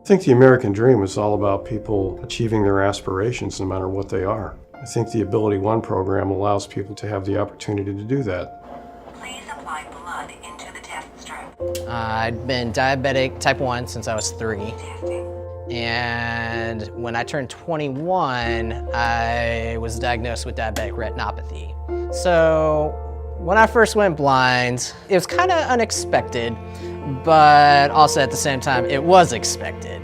I think the American Dream is all about people achieving their aspirations no matter what they are. I think the Ability One program allows people to have the opportunity to do that. Please apply blood into the test strip. I'd been diabetic type 1 since I was 3. Testing. And when I turned 21, I was diagnosed with diabetic retinopathy. So when I first went blind, it was kind of unexpected, but also at the same time, it was expected.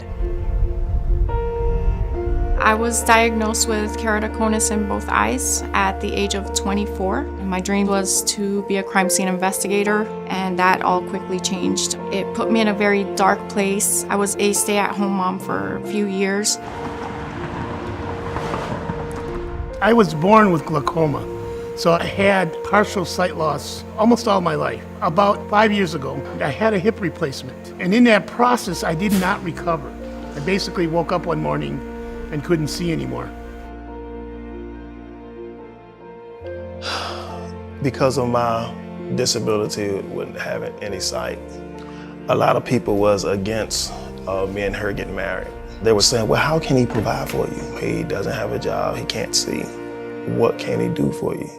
I was diagnosed with keratoconus in both eyes at the age of 24. My dream was to be a crime scene investigator, and that all quickly changed. It put me in a very dark place. I was a stay-at-home mom for a few years. I was born with glaucoma, so I had partial sight loss almost all my life. About 5 years ago, I had a hip replacement, and in that process, I did not recover. I basically woke up one morning and couldn't see anymore. Because of my disability with having any sight, a lot of people was against me and her getting married. They were saying, well, how can he provide for you? He doesn't have a job, he can't see. What can he do for you?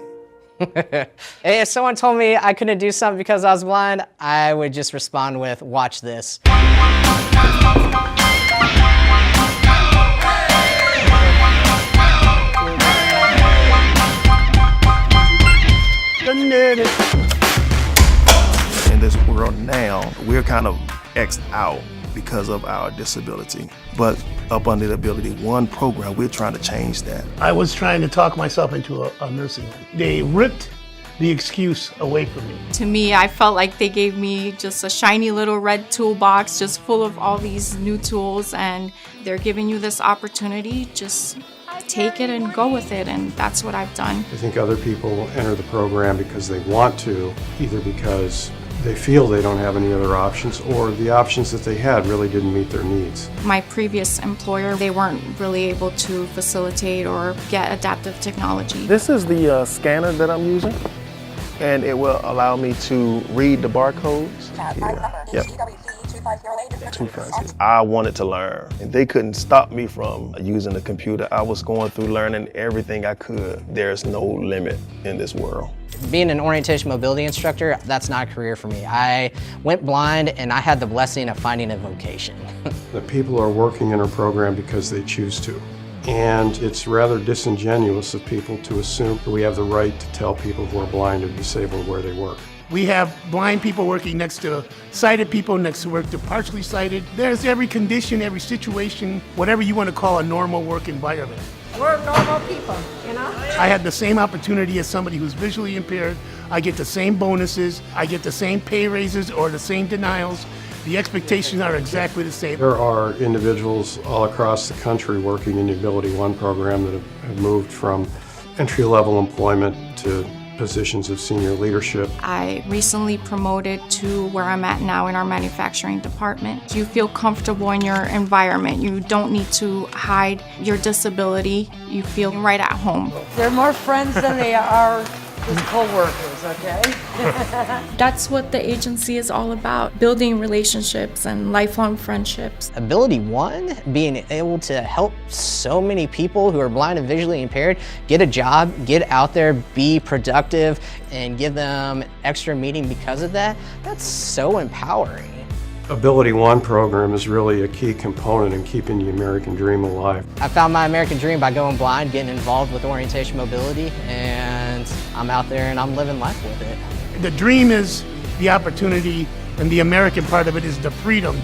If someone told me I couldn't do something because I was blind, I would just respond with, watch this. In this world now, we're kind of X'd out because of our disability. But up under the Ability One program, we're trying to change that. I was trying to talk myself into a nursing home. They ripped the excuse away from me. To me, I felt like they gave me just a shiny little red toolbox just full of all these new tools, and they're giving you this opportunity. Just take it and go with it, and that's what I've done. I think other people enter the program because they want to, either because they feel they don't have any other options, or the options that they had really didn't meet their needs. My previous employer, they weren't really able to facilitate or get adaptive technology. This is the scanner that I'm using, and it will allow me to read the barcodes. Yep. 250. I wanted to learn, and they couldn't stop me from using the computer. I was going through learning everything I could. There's no limit in this world. Being an orientation mobility instructor, that's not a career for me. I went blind and I had the blessing of finding a vocation. The people are working in our program because they choose to. And it's rather disingenuous of people to assume that we have the right to tell people who are blind or disabled where they work. We have blind people working next to sighted people, next to work to partially sighted. There's every condition, every situation, whatever you want to call a normal work environment. We're normal people, you know? I had the same opportunity as somebody who's visually impaired. I get the same bonuses, I get the same pay raises or the same denials. The expectations are exactly the same. There are individuals all across the country working in the Ability One program that have moved from entry-level employment to positions of senior leadership. I recently promoted to where I'm at now in our manufacturing department. You feel comfortable in your environment. You don't need to hide your disability. You feel right at home. They're more friends than they are just co-workers, okay? That's what the agency is all about, building relationships and lifelong friendships. Ability One, being able to help so many people who are blind and visually impaired get a job, get out there, be productive, and give them extra meaning because of that, that's so empowering. Ability One program is really a key component in keeping the American Dream alive. I found my American dream by going blind, getting involved with orientation mobility, and I'm out there and I'm living life with it. The dream is the opportunity, and the American part of it is the freedom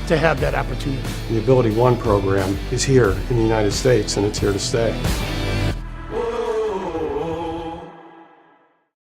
to have that opportunity. The Ability One program is here in the United States, and it's here to stay.